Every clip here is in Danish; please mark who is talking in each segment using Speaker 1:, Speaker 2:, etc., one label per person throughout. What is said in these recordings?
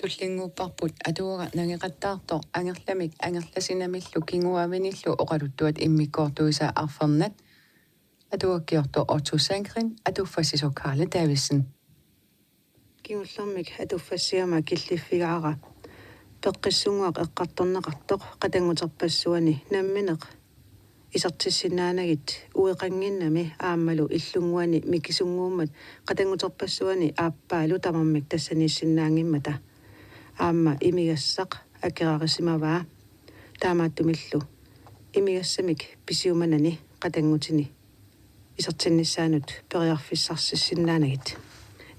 Speaker 1: туллингууппарпут атуага нагеқаттаарто ангерламик ангерласинамиллу кингуавиниллу оқалуттуат иммиккоортуиса арфернат атуаккиорто ортуссангрин атуффассисо Карла Давидsen
Speaker 2: кингуллэрмик атуффассиама киллиффигаара пеққиссунгуақ эққарторнеқартоқ қатангутерпассуани намминеқ исартиссинаанагит уеқангиннами ааммалу иллунгуани микисунгууммат қатангутерпассуани ааппаалу тамармик тассаниссиннаангиммата аама имигассақ акерарисимаваа таамааттумиллу имигассамик писиуманани қатангутини исартиннissaanут периарфиссарсиссиннаанагит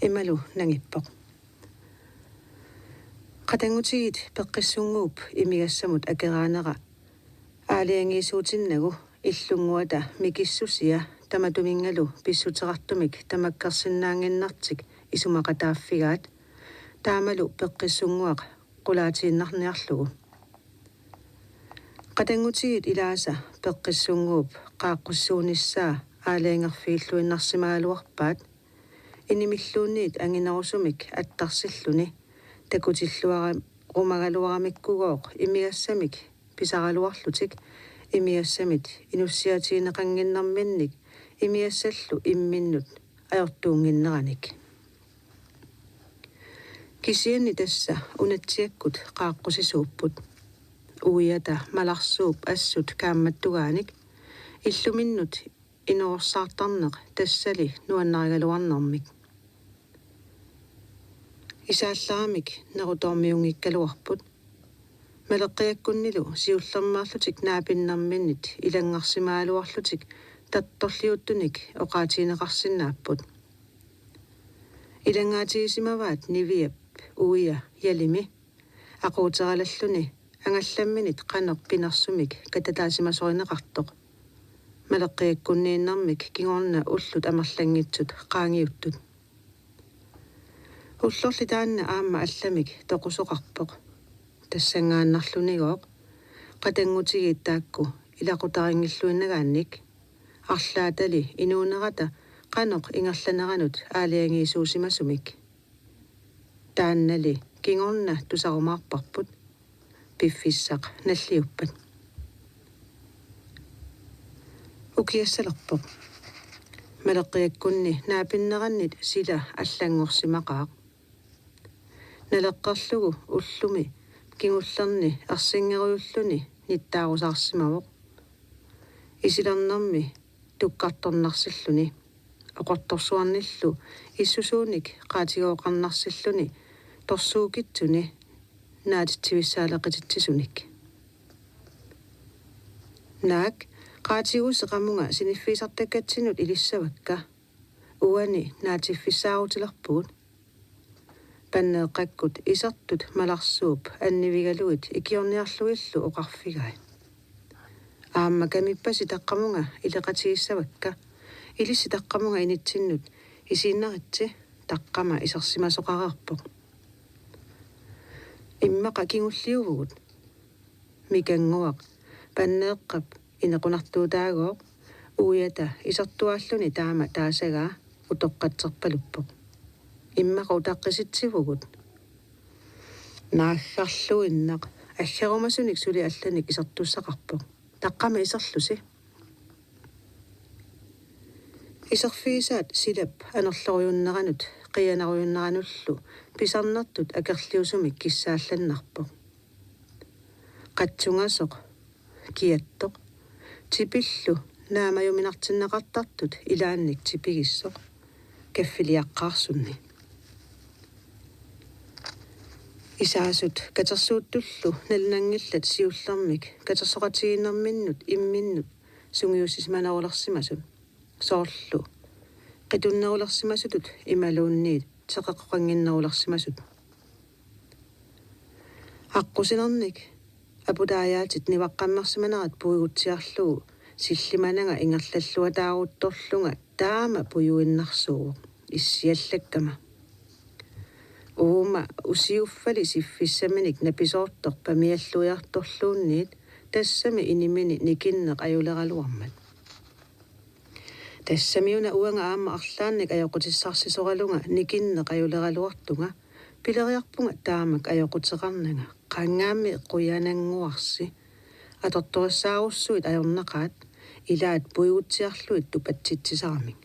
Speaker 2: ималу нагиппоқ қатангутигит пеққиссунгууп имигассамут акераанера аалиангиисуутиннагу иллунгуата микиссусия таматумингалу писсутерартумик тамаккерсиннаангиннартик исумақатааффигаат таамалу пеққиссунгуақ қулаатииннарниарлугу қатангутигит илааса пеққиссунгууп қааққуссууниссаа аалиангерфииллуиннарсимаалуарпаат инимиллуунниит ангинерусумик аттарсиллуни такутиллуара румагалуарамиккугооқ имигассамик писаралуарлутик имигассамит инуссиатиинеқангиннарминник имигассаллу имминнут аёртуунгиннераник кисианни тасса унатсиаккут қааққусисууппут уиата маларсууп ассут каамматтугааник иллуминнут инуорсаартарнеқ тассали нуаннаригалуарнэрмик исаалларамик нерутормиунгиккалуарпут малеққиаккуннилу сиуллермаарлутик наапиннарминнит илангарсимаалуарлутик татторлиуттуник оқаатиинеқарсинааппут илангаатигисимаваат нивиап уия ялими ақуутералаллуни ангалламминит қанеқ пинарсумик кататаасимасоринеқартоқ малеққиаккуннииннармик кигорна уллут амерлангитсут qaangiuttut уллорли таанна аама алламик тоқусоқарпоқ тассангааннарлунигооқ қатангутигииттаакку илақутарингиллуиннагаанник арлаатали инуунерата қанеқ ингерланеранут аалиангиисуусимасумик тааннали кигорна тусарумаарпарпут пиффиссақ наллиуппат укиассалерпоқ малеққиаккунни наапиннераннит сила аллангорсимақаақ налеққарлугу уллуми кингуллерни арсингеруйуллуни ниттаарусаарсимавоқ исилернэрми туккарторнарсиллуни оқорторсуарниллу иссусууник qaatigoqarnarsilluni торсуукитсуни наатитсивиссаалеқититсисуник наак qaatiguuseqamunga siniffisartakatsinut ilissavakka uani naatiffissaarutilерпугут паннеэққаккут исартут маларсууп аннивигалуит икиорниарлуиллу оқарфигай аама камиппаси таққамунга илеқатигиссавакка илисси таққамунга инитсиннут исииннеритси таққама исерсимасоқарерпоқ иммақа кингуллиувгут микангуақ паннеэққап инеқунартуутаагооқ уиата исертуааллуни таама таасагаа утоққатсерпалуппоқ иммақа утаққиситсивгут нааггарлуиннақ аггерумасуник сули алланик исертуссақарпоқ таққама исерлуси исерфиисаат силап анерлориуннеранут қианаруйуннерануллу писарнартут акерлиусумик киссаалланнарпоқ қатсунгасоқ киаттоқ типиллу наамаюминартиннеқартартут илаанник типигиссоқ каффилиаққарсунни исаасут катерсууттуллу налнангиллат сиуллермик катерсоқатигиннэрминнут имминнут сунгиуссисманаулерсимасут соорлу қитуннерулерсимасутут ималуунниит теқеқоқангиннерулерсимасут аққусинерник апудааяатит ниваққаммерсиманерат пуигутсиарлугу силлиманага ингерллаллуатаарутторлунга таама пуюиннарсууоқ иссиаллаккама уума усиуффали сиффиссаминик написоортор памиаллуиарторлуунниит тассами инимини никиннеқ аюлералуармат тассамиуна уанга аама арлаанник аёқутиссарсисоралунга никиннеқ аюлералуартунга Pileriarpunga taamak ajoqutiqarnanga qangaammi quyananguarsi atortorissaarussuit ajornaqaat ilaat puigutsiarluit tupatsitsisarmik.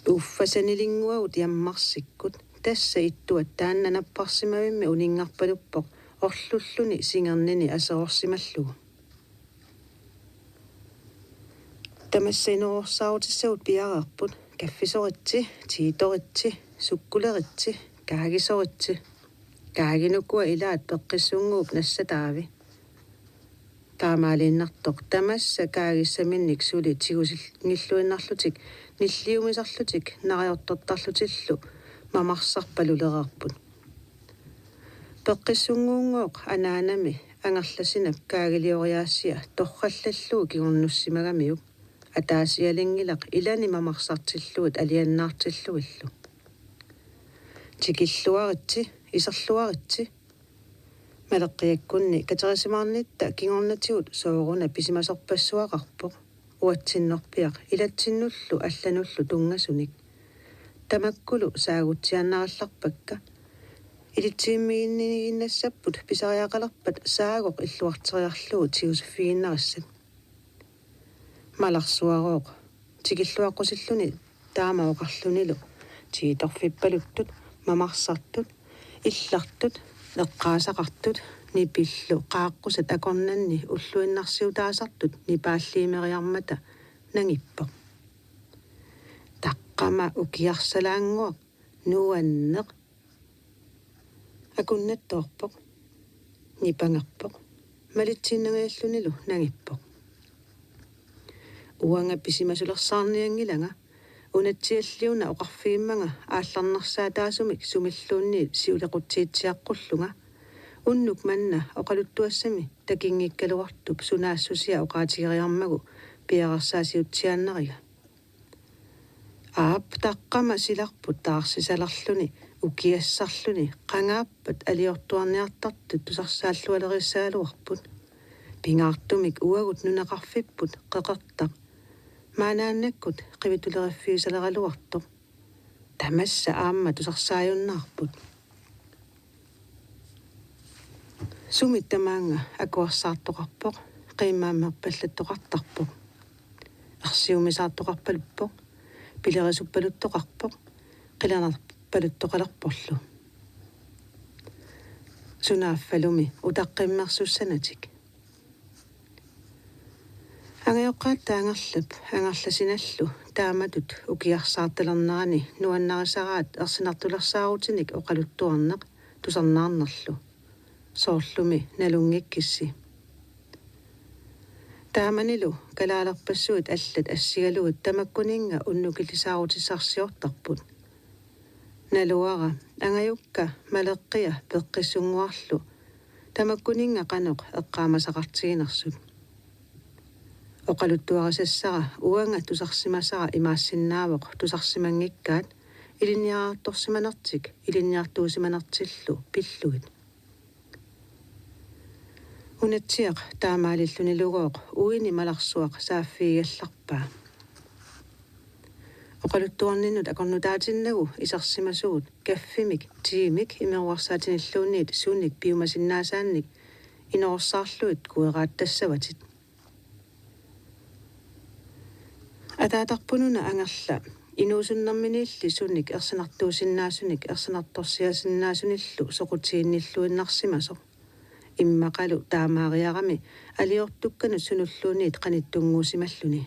Speaker 2: Uffasanilinguagut jammarsikkut tassa ittuat taannanapparsimavimmi uningarpaluppoq orlulluni singernini aserorsimallugu. Tamassinuorsaarutissagut piarerput kaffisoritsi, tiitoritsi, sukkuleritsi, kaagisoritsi, kaaginukua ilaat peqqissunguup nassataavi. Taamaaliinnartoq tamassa kaagissaminnik suli tigusingilluinnarlutik nilliumisarlutik nariortortarlutillu mamarsarpalulererput. Peqqissunguunngooq anaanami angerlasinap kaagilioriaassia torrallalluu kigornussimagamiuk ataasialingilaq ilani mamarsartilluut aliannaartilluillu. Tikilluaritsi iserluaritsi maleqqiakkunni katerisimaarnitta kingornatigut sooruna pisimasorpassuaqarpoq uatsinnorpiaq ilatsinullu allanullu tungasunik tamakkulu saagutsiannarallarpakka ilitsiimmiginniginnassapпут pisariaqalerpat saagoq illuarteriarluu tiusuffiginnarassat malarsuarooq tikilluaqqusilluni taamaoqarlunilu tiitorfippaluttut mamarsartut illartut eqqaasaqartut nipillu qaaqqusat akornanni ulluinnarsiutaasartut nipaalliimeriarmata nangippoq taqqama ukiarsalaanguaq nuanneq akunnattoorpoq nipangerpoq malitsiinnagiallunilu nangippoq uanga pisimasulersaarniangilanga unatsialliuna oqarfiimmanga aallarnersaataasumik sumilluunni siulequtiitsiaqqulluga unnuk manna oqaluttuassami takingikkaluartup sunaassusia oqaatigeriarmagu piaqarsaasiutsiaannariga aap taqqama silarput taarsisalarluni ukiassarluni qangaappat aliortuarniartartut tusarsaallualerisaaluarput pingaartumik uagut nunaqarfipput qeqertaq maanaannakkut qivituleriffiisaleraluartoq tamassa aamma tusarsaajunnaarput sumittamaanga akuarsaartoqarpoq qiimmaammerpallattoqartarpoq arsiumisaartoqarpaluppoq pilerisuppaluttoqarpoq qilanarpaluttoqalerporlu sunaaffalumi utaqqimmersussanatik angajoqqaatta angerlasinallu taamatut ukiarsaartalernerani nuannarisaраат ersinartulersaarutinik oqaluttuarneq tusarnaarnerlu soorlumi nalungikkissi taamanilu kalaalerpassuut allat assigalugut tamakkuninga unnukillisaarutisarsiortarput naluara angajukka maleqqia peqqissunguarlu tamakkuninga qanoq eqqaamasaqartiginersut oqaluttuarisassara uanga tusarsimasara imaassinnaavoq tusarsimangikkaat iliniaraartorsimanertik iliniartuusimanertillu pilluit unatsiaq taamaalillunilugooq uini malarsuaq saaffiigallarpaa oqaluttuarninnut akornutaatinnagu isarsimasugut kaffimik tiimik imeruarsaatinilluunniit suunnik piumasinnaasaanik inorsaarluit kueqaattassavatit ataatarpununa angerla inuusunnerminiilli sunnik ersinartuusinnaasunik ersinartorsiasinnaasunnillu soqutiinnilluinnarsimasoq immaqalu taamaariarami aliortukkanu sunulluunniit qanittunguusimalluni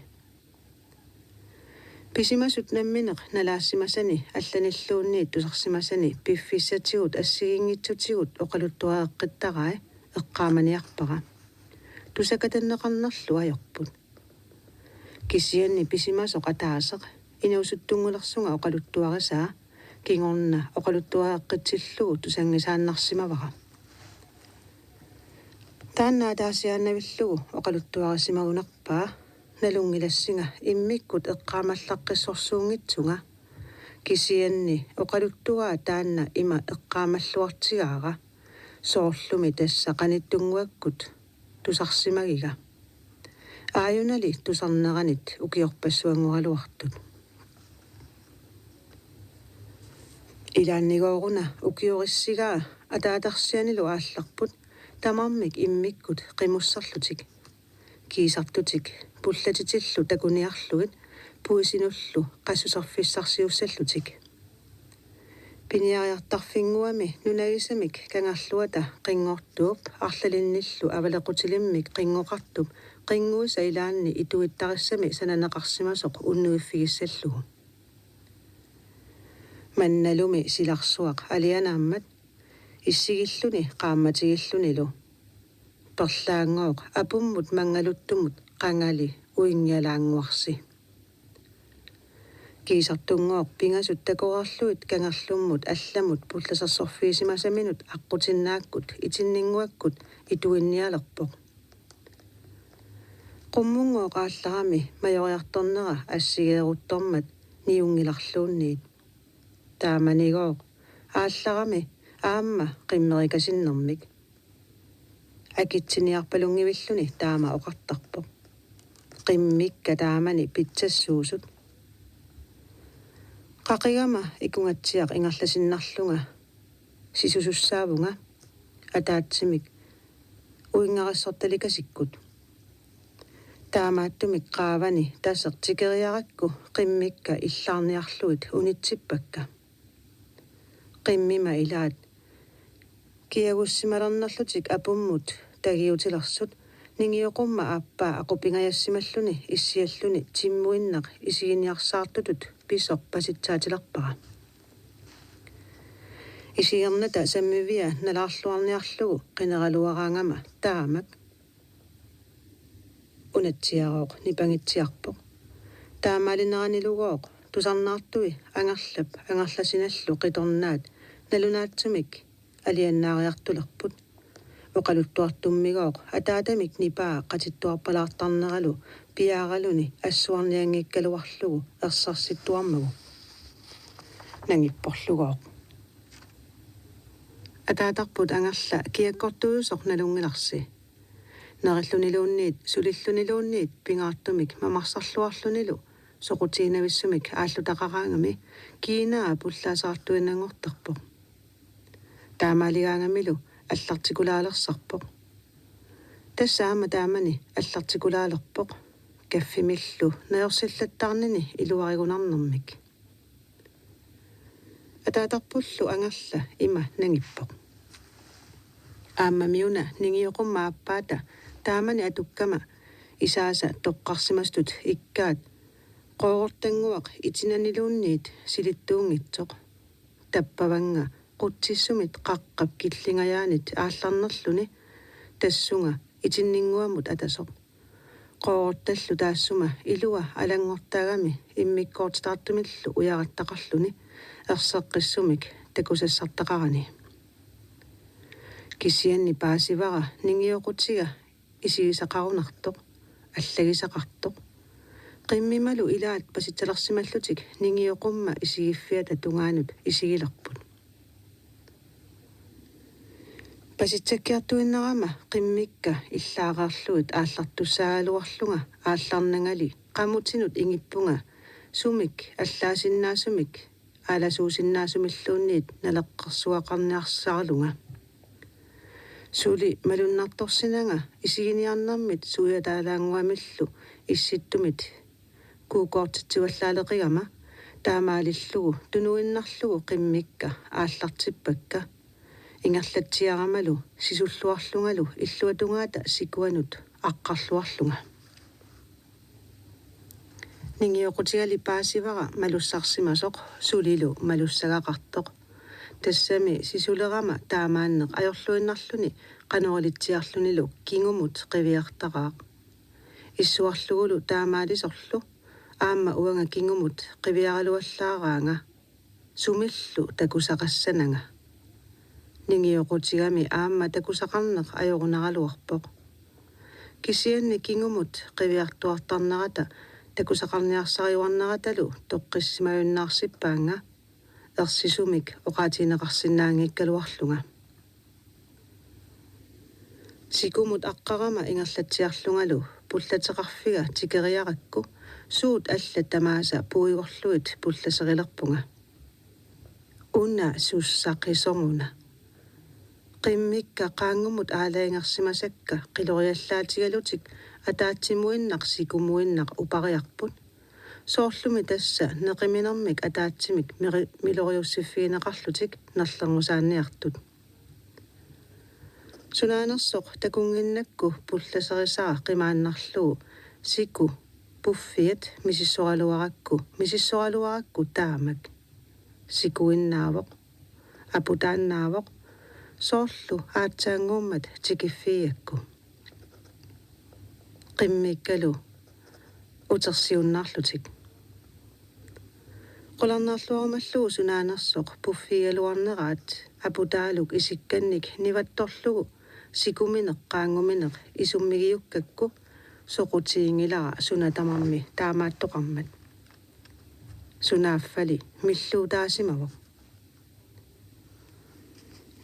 Speaker 2: pisimasut nammineq nalaassimasani allanilluunniit tusarsimasani piffissatigut assigingitsutigut oqaluttuaeqqittarai eqqaamaniarpara tusakatanneqarnerlu ajorput kisianni pisimasoq ataaseq inuusuttungulersunga oqaluttuarisaa kingorna oqaluttuaeqqitsillugu tusangisaannarsimavara taannaataasiaannavillugu oqaluttuarisimagunerpaa nalungilassinga immikkut eqqaamalleqqissorsuungitsunga kisianni oqaluttugaa taanna ima eqqaamalluartigaara soorlumi tassa qanittunguakkut tusarsimagiga aajunali tusarneranit ukiorpassuangualuartut Ilaannigooruna ukiorissigaa ataatarsianilu aallarput tamarmik immikkut qimussarlutik kiisartutik pullatitillu takuniarlugit puisinullu qassusarfissarsiussallutik piniariartarfinguami nunagisamik kangarluata qingortuup arlalinnillu avalequtilimmik qingoqartup qinguusa ilaanni ituittarassami sananeqarsimasoq unnuiffigissallugu mannalumi silarsuaq alianaammat issigilluni qaammatigillunilu torlaangooq apummut mangaluttumut qangali uingialaanguarsi kiisartunngooq pingasut takorarluit kangerlummut allamut pullasarsorfiisimasaminut aqutinnaakkut itinninguakkut ituinnialerpoq qummungooq aallarami majoriartornera assigeeruttormat niungilarluunniit taamanigoq aallarami aamma qimmerikasinnermik akitsiniarpalungivilluni taama oqartarpoq qimmikka taamani pitsassuusut qaqigama ikungatsiaq ingerlasinnarlunga sisusussaavunga ataatsimik uingarissortalikasikkut taamaattumik qaavani tasertikeriarakku qimmikka illaarniarluit unitsipakka qimmima ilaat kiagussimalernerlutik apummut tagiutilersut ningioqumma aappaa aqupingajassimalлuni issialluni timmuinneq isiginiarsaartutut pisoq pasitsaatilerpara isiernata sammivia nalaarluarniarlugu qineraluaraangama taamak unatsiaroq nipangitsiarpoq taamalineranilugoq tusarnaartui angerlasinallu qitornaat nalunaatsumik aliannaariartulerput oqaluttuartummigoq ataatamik nipaa qatittuarpalaartarneralu piaaraluni assuarniangikkaluarlugu ersarsittuarmagu nangipporlugoq ataatarput angerla kiakkortuusoq nalungilarsi nerilluniluunniit sulilluniluunniit pingaartumik mamarsarluarlunilu soqutiinavissumik aallutaqaraangami kiinaa pullaasaartuinangortarpoq taamaaligaangamilu аллартикулаалерсарпоq тассаама таамани аллартикулаалерпоq каффимиллу наёрсиллаттаарнини илуаригунарнэрмик атаатарпуллу ангерла има нангиппоq ааммамиуна нингиоқуммааппаата таамани атуккама исааса тоққарсимастут иккаат qoortangguaq itinanilunniit silittuungitsoq tappavanga qutsissumit qaqqap killingajaanit aallarnerluni tassunga itinninguamut atasoq qoortallu taassuma ilua alangortaagami immikkoortitaartumillu ujarattaqarluni erseqqissumik takusassartaqarani kisianni paasivara ningioqutiga isigisaqarunartoq allagisaqartoq qimmimalu ilaat pasitsalersimallutik ningioqumma isigiffiata tungaanut isigilerput pasitsakkiartuinnerama qimmikka illaaqaarluit aallartussaaluarlunga aallarnangali qamutinut ingippunga sumik allaasinnaasumik aalasuusinnaasumilluunniit naleqqersuaqarniarsaarlunga suli malunnartorsinanga isiginiarnermit suuyataalaanguamillu issittumit kuukoortitsivallaaleqigama taamaalillugu tunuinnarlugu qimmikka aallartippakka ingerlatsiaramalu sisulluarlungalu illuatungaata sikuanut aqqarluarlunga ningioqutigali paasivara malussarsimasoq sulilu malussagaqartoq тассами сисулерама таамааннеқ ajorluinnarluni qanoralitsiarlunilu kingumut qiviartaqaaq исsuarlugulu таамаалисорлу аама уанга кингумут qiviaraluallаараанга сумиллу такусақассанага нингиоқутигами аама такусақарнеқ ajorunaraluarpoq кисианни кингумут qiviartuartarnerata такусақарниарсариуарнераталу тоққиссимаюннаарсиппаанга ерсисумик оqaатинеқарсинаангиккалуарлунга сикумут аққарама ингерлатсиарлунгалу пуллатеқарфига тикериаракку суут алла тамааса пуигорлуит пулласерилерпунга Una sussaqisonguna. Qimmikka qaangumut aalaingarsimasakka qiloriallaatigalutik ataatsimuinnaq sikumuinnaq upariarput. Soorlumi tassa neqiminermik ataatsimik miloriussifiineqarlutik narlermusaanniartut. Sunaanersoq takunginnakku pullaserisaa qimaannarluu siku puffiat misissoraluarakku taamak. Sikuinnaavoq aputaannaavoq soorlu aatsaanguummat tikiffiiakku. Qimmikkalu utersiunnarlutik. Qolarnaarluarumallugu sunaanersoq puffigaluarneraat aputaaluk isikkannik nivattorlugu sikumineq qaangumineq isummigiukkakku soqutiingilara sunatamarmi taamaattoqarmat. Sunaaffali milluutaasimavuq.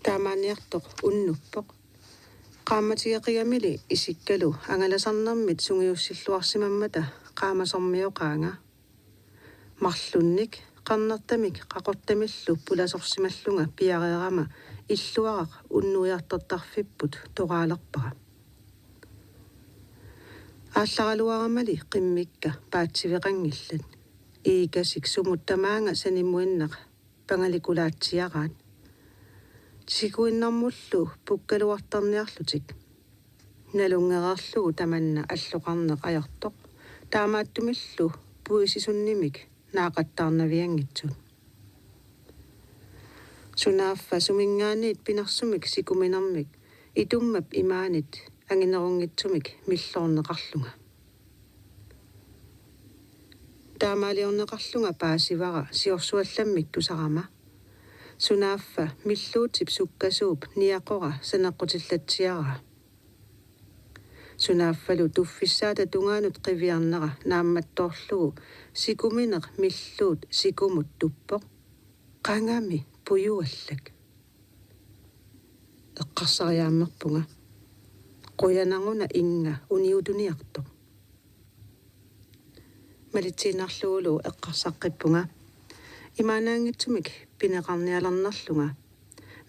Speaker 2: Taamaanniartoq unnuppoq. Qaamatigeqigamili isikkalu angalasarnermit sungiussilluarsimammata qaamasormioqaanga. Marlunnik qarnertamik qaqortamillu pulasorsimallunga piareerama illuaraq unnuiartortarfipput toqaalerpara. Aallarluaramali qimmikka paatsiveqangillat iikasik sumuttamaanga sanimuinnaq pangalikulaatiaraat. Sikuinnarmullu pukkaluartarniarlutik. Nalungererlugu tamanna alloqarneq ajortoq taamaattumillu puisisunnimik naaqattaarnaviangitsut. Sunaaffa sumingaaniit pinarsumik sikuminermik itummap imaanit anginerungitsumik millorneqarlunga. Taamaaliorneqarlunga paasivara siorsuallammik tusarama. Sunaaffa milluutip sukkasuup niaqora saneqqutillatsiara. Sunaaffalu tuffissaata tungaanut qiviarnera naammattoorlugu sikumineq milluut sikumut tuppoq qangami puyuallak. Eqqarsariaammerpunga qoyananguna inga uniutuniartoq. Malitsiinarluulu eqqarsaqqippunga imaanaangitsumik pineqarnialernerlunga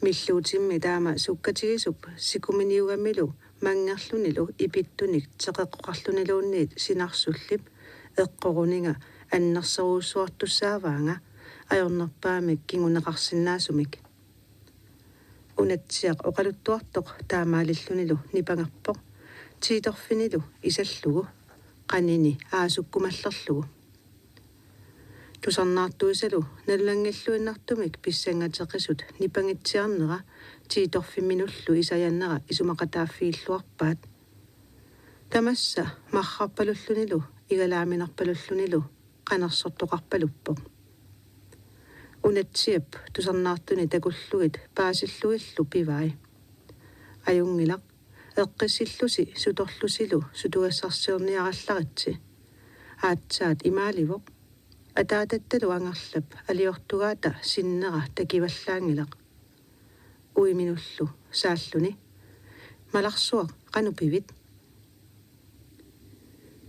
Speaker 2: milluutimmi taama sukkatigisuk sikuminiugamilu mangerlunilu ipittunik teqeqqoqarluniluunniit sinarsullip eqqoruninga annerseruussuartussaavaanga ajornerpaamik kinguneqarsinnaasumik. Unatsiaq oqaluttuartoq taamaalillunilu nipangerpoq tiitorfinilu isallugu qanini aasukkumallerlugu. Tusarnaartuisalu nallangilluinnartumik pissangateqisut nipangitsiarnera tiitorfiminullu isajannera isumaqataaffiilluarpaat. Tamassa marrarpalullunilu igalaaminarpalullunilu qanersortoqarpaluppoq. Unatsiap tusarnaartuni takullugit paasilluillu pivai. Ajungilaq eqqisillusi sutorlusilu sutugassarsiorniarallaritsi. Aatsaat imaalivoq ataatattalu angerlap aliortugaata sinnera takivallaangilaq. Uiminullu saalluni malarsuaq qanupivit.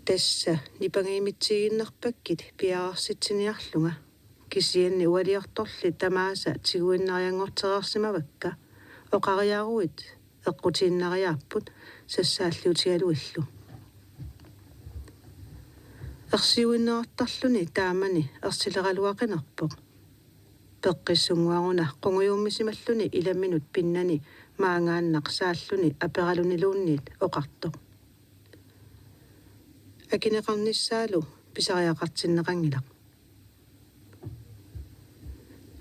Speaker 2: Tassa nipangiimitsiginnarpakkit piararsitsiniarlunga kisianni ualiortorli tamaasa tiguinnariangorterersimavakka oqariaruit eqqutiinnariaarput sassaalliutigaluillu. Ersiuinnerartarluni taamani ersileraluaqinerpoq. Peqqissunguaruna qungujuummisimalluni ilaminut pinnani maangaannaq saalluni aperaluniluunniit oqartoq. Akineqarnissaalu pisariaqartinneqangilaq.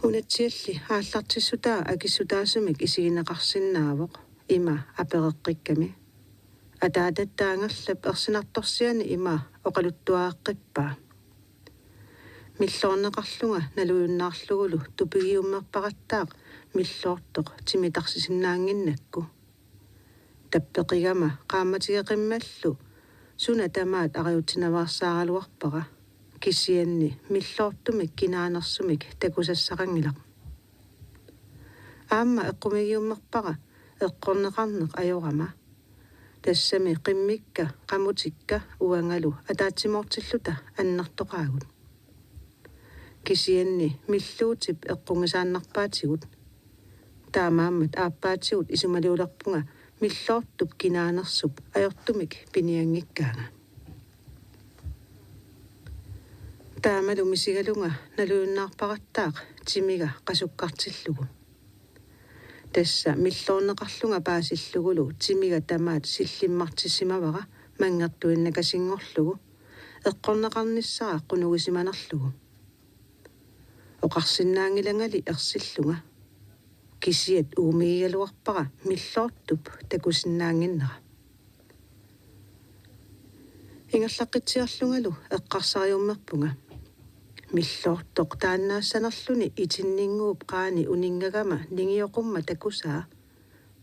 Speaker 2: Unatsialli aallartissutaa akissutaasumik isigineqarsinnaavoq ima apereqqikkami. Ataatattaangerlap ersinartorsiani ima oqaluttuaaqqippaa. Millorneqarlunga naluyunnaarlugulu tupigiummerpaqattaaq milloortoq timitarsisinnaaanginnakku. Tappeqigama qaamatigeqimmallu suna tamaat ariutinavaarsaaraluarpara kisianni milloortumik kinaanersumik takusassaqangilaq. Aamma eqqumigiummerpara eqqorneqarneq ajorama. Tassami qimmikka qamutikka uangalu ataatsimortilluta annertoqaagut. Kisienni milluutip eqqungisaannarpaatigut. Taamaammat aappaatigut isumaliularpunga milloortup kinaanersup ajortumik piniangikkaanga. Taamalu misigalunga naluunnaarpaqattaaq timiga qasukkartillugu. Tassa milloorneqarlunga paasillugulu timiga tamaat sillimmartissimavara mangertuinnakasingorlugu eqqorneqarnissaraa qunugissimanerlugu. Oqarsinnaangilangali ersilluga kisiat uumiigaluarpara milloortup takusinnaanginnera. Ingerlaqqitiarlungalu eqqarsariummerpunga milloortoq taannaassanerluni itinninguup qaani uningagama ningioqumma takusaa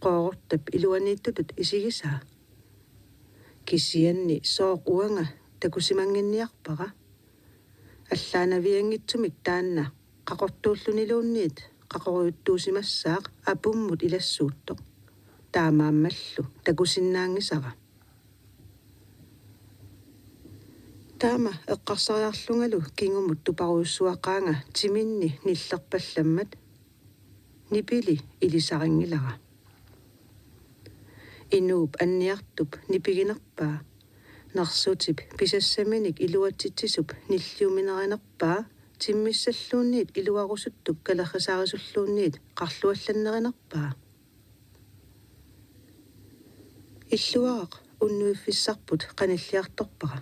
Speaker 2: qoorortap iluaniittutut isigisaa. Kisianni sooq uanga takusimanginniarpara аллаанаviangitsumik taanna qaqortuulluniluunniit qaqoruyuttuusimassaaq apummut ilassuuttoq taamaammallu takusinnaangisara. Taama eqqarsariarlungalu kingumut tuparuussuaqaanga timinni nillerpallammat nipili ilisaringilara. Inuup anniartup nipiginerpaa narsutip pisassaminik iluatsitsisup nilliuminerinerpaa timmissalluunniit iluarusuttup kalerrisarisulluunniit qarluallanerinerpaa. Illuaraq unnuiffissarput qanilliartorpara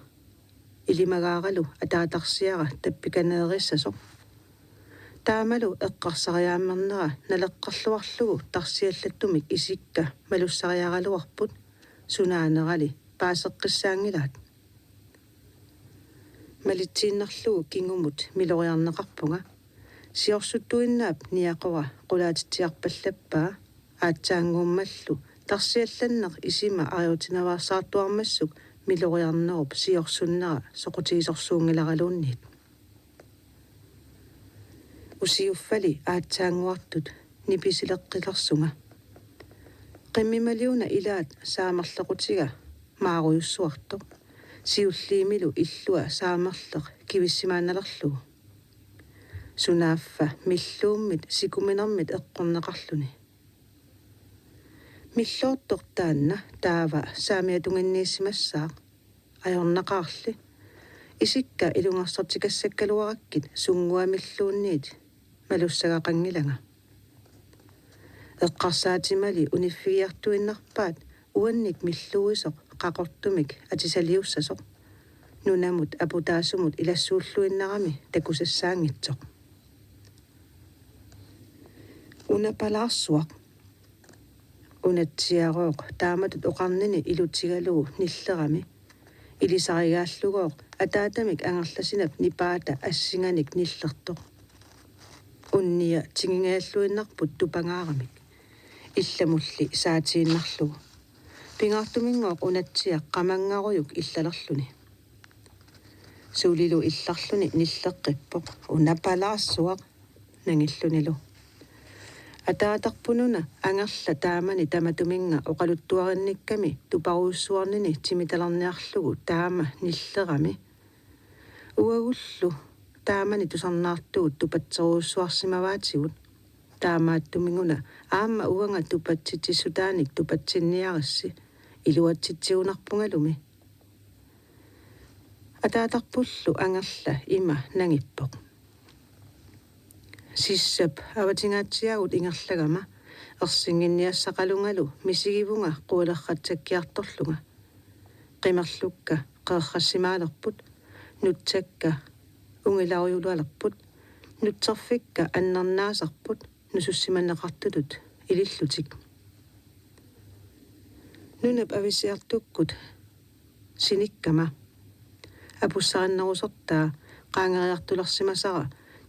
Speaker 2: ilimagaaralu ataatarsiara tappikaneerissasoq. Taamalu eqqarsariaammernera naleqqarluarlugu tarsiallattumik isikka malussariaraluarput sunaanerali paaseqqissaangilaat. Malitsiinnerlugu kingumut miloriarneqarpunga siorsutuinnaap niaqora qulaatitsiarpallappaa aatsaanguummallu tarsiallanneq isima ariutinavaarsaartuarmassuk miloriarnerup siorsunnera soqutiisorsuungilaraluunniit. Usiuffali aatsaanguartut nipisileqqilersunga qimmimaliuna ilaat saamerlequtiga maaruyussuartoq siulliimilu illua saamerleq kivissimaannalerlugu. Sunaaffa milluummit sikuminermit eqqorneqarluni. Milloortoq taanna taava saamiatunginniissimassaaq ajornaqaarli isikka ilungarsartikassakkaluarakkit sunguamilluunniit malussagaqangilanga. Eqqarsaatimali uniffigiartuinnerpaat uannik milluisoq qaqortumik atisaliussasoq nunamut aputaasumut ilassuulluinnerami takusassaangitsoq. Unapalaarsuaq unatsiarooq taamatut oqarnini ilutigalugu nillerami ilisarigaallugoq ataatamik angerlasinap nipaata assinganik nillertoq. Unnia tingingaalluinnarput tupangaaramik illamulli saatiinnarlugu. Pingaartumingoq unatsiaq qamangaruyuk illalerluni. Suulilu illarluni nilleqqippoq unapalaarsuaq nangillunilu. Ataatarpununa angerla taamani tamatuminga oqaluttuarinnikkami tuparuussuarnini timitalerniarlugu taama nillerami. Uagullu taamani tusarnaartugut tupatseruussuarsimavaatigut taamaattuminguna aamma uanga tupatsitsissutaanik tupatsinniarissi iluatsitsiunarpungalumi. Ataatarpullu angerla ima nangippoq. Sissap avatingaatsiagut ingerlagama ersinginniassaqalungalu misigivunga quulerratsakkiartorlunga. Qimerlukka qeerrassimaalerput nutsakka ungilauriulualerput nutserfikka annernaasarput nusussimanneqartutut ilillutik. Nunap avisiartukkut sinikkama apussaarinnerusortaa qaangeriartulersimasara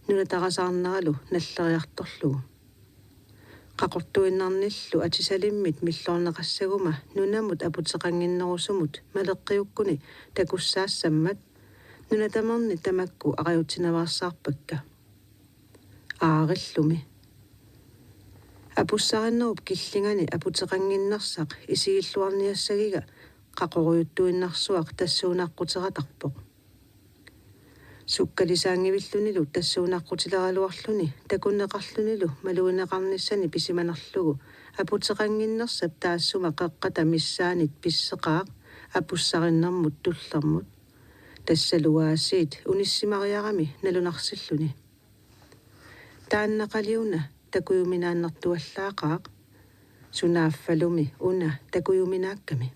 Speaker 2: nunataqasaarneralu nalleriartorlugu. Qaqortuinnarnillu atisalimmit milloorneqassaguma nunamut aputeqanginnerusumut maleqqiukkuni takussaassammat nunatamerni tamakku aqajutinavaarsaarpakka. Aarillumi. Apussaarinnerup killingani aputeqanginnersaq isigilluarniassagiga qaqoruyuttuinnarsuaq tassuunaaqquteratarpoq. Sukkalisaangivillunilu tassuunaqqutileraaluarluni takunneqarlunilu maluineqarnissani pisimanerlugu aputeqanginnersap taassuma qaqqata missaanit pisseqaaq apussarinnarmut tullermut tassaluaasiit unissimariarami nalunarсиллуни тааннақалиуна такуюминааннартуаллаақаақ сунааффалуми уна такуюминаакками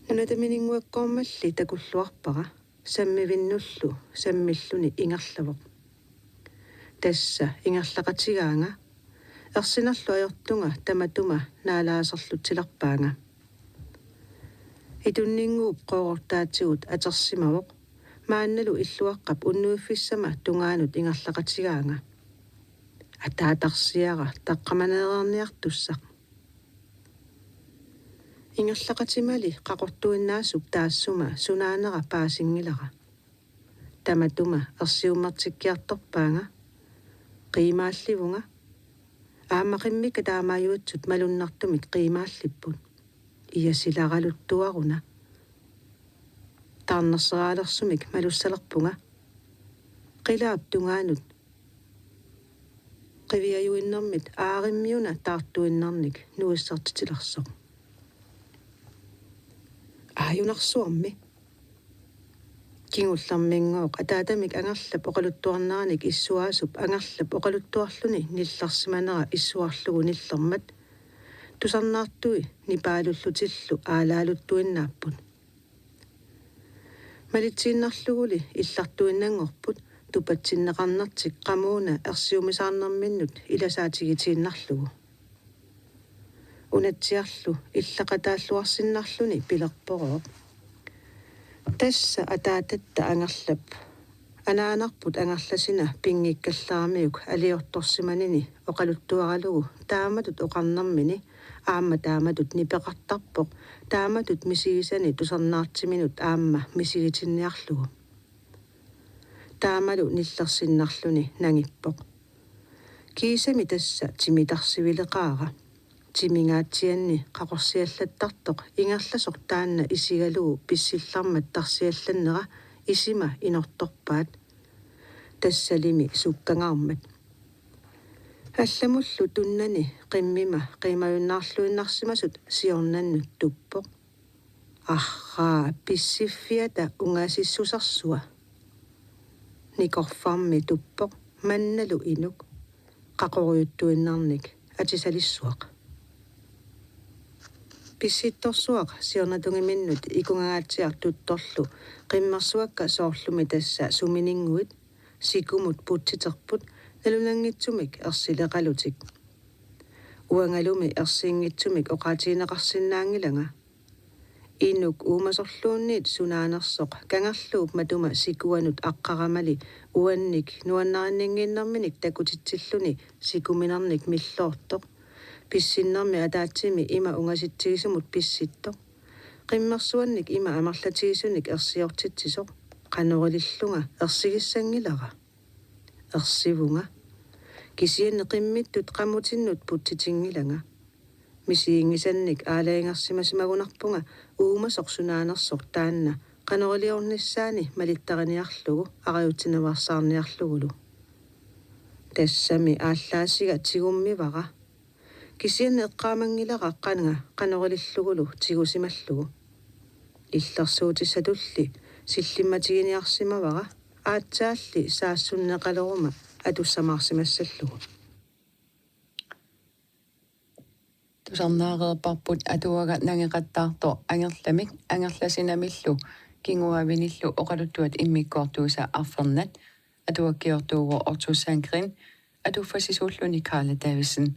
Speaker 2: нунатаминингуаккоормалли такуллуарпара саммивиннуллу саммиллуни ингерлавоқ тасса ингерлақатигаанга ерсинерлу ajortunga таматума наалаасерлутилерпаанга итуннингууп qoorortaatигут атерсимавоқ маанналу иллуаққап уннуиффиссама тунгаанут ингерлақатигаанга атаатарсиара таққаманеерниартуссақ ингерлақатимали қақортуиннаасуп таассума сунаанера паасингилара таматума ерсиуммертиккиарторпаанга қимаалливунга аамақиммика таамааюатсут малуннартумик қимааллиппут иасиларалуттуаруна таарнерсераалерсумик малуссалерпунга қилаап тунгаанут қивиаюиннэрмит аариммиуна таартуиннарник нуиссартитилерсоқ ааюнарсуарми кингуллэрмингооқ атаатамик ангерлап оқалуттуарнааник иссуаасуп ангерлап оқалуттуарлуни нилларсиманера иссуарлугу ниллэрмат тусарнаартуи нипаалуллутиллу аалаалуттуиннааппут малитсииннарлугули иллартуиннангорпут тупатсиннеқарнартик қамууна ерсиумисаарнэрминнут иласаатигитииннарлугу унатсиарлу иллақатааллуарсиннарлуни пилерпороо тасса атаататта ангерлап анаанарпут ангерласина пингиккаллаарамиук алиорторсиманини оқалуттуаралугу тааматут оқарнэрмини аама тааматут нипеқартарпоқ тааматут мисигисани тусарнаартиминут аама мисигитинниарлугу таамалу ниллерсиннарлуни нангиппоқ кисами тасса тимитарсивилеқаара тимингаатсианни қақорсиаллаттартоқ ингерласоқ таанна исигалугу писсиллармат тарсиалланнера исима инорторпаат тассалими суккангаармат алламуллу туннани қиммима қимаюннаарлуиннарсимасут сиорнаннут туппоқ арраа писсиффиата унгасиссусарсуа никорфарми туппоқ манналу инук қақориуттуиннарник атисалиссуақ писситторсуақ сиорнатунгиминнут икунгагаатсиартутторлу қиммерсуакка соорлуми тасса суминингуит сикумут путситерпут налунангитсумик ерсилеқалутик уангалуми ерсиингитсумик оқаатиинеқарсинаангилага инук уумасорлуунниит сунаанерсоқ кангерлууп матума сикуанут аққарамали уанник нуаннариннингиннэрминик такутитсиллуни сикуминарник миллоортоқ писсиннэрми атаатсими има унгаситсигисумут писситтоқ қиммерсуанник има амарлатигисуник ерсиортитсисоқ қанорилиллунга ерсигиссангилара ерсивунга кисианне қиммиттут қамутиннут путситингилага мисиингисанник аалаингерсимасимагунарпунга уумасоқ сунаанерсоқ таанна қанорилиорниссаани малиттариниарлугу ариутинаварсаарниарлугулу тассами ааллаасига тигуммивара кисианне эққаамангилара қанга қанорилиллугулу тигусималлугу иллерсуутиссатулли силлимматигиниарсимавара аатсаалли саассуннеқалерума атуссамаарсимассаллугу
Speaker 1: тусарнаареерпарпут атуага нангеқаттаарто ангерламик ангерласинамиллу кингуавиниллу оқалуттуат иммиккоортууса арфернат атуаккиортууго ортуссаангрин атуффасисууллуни Карла Дависон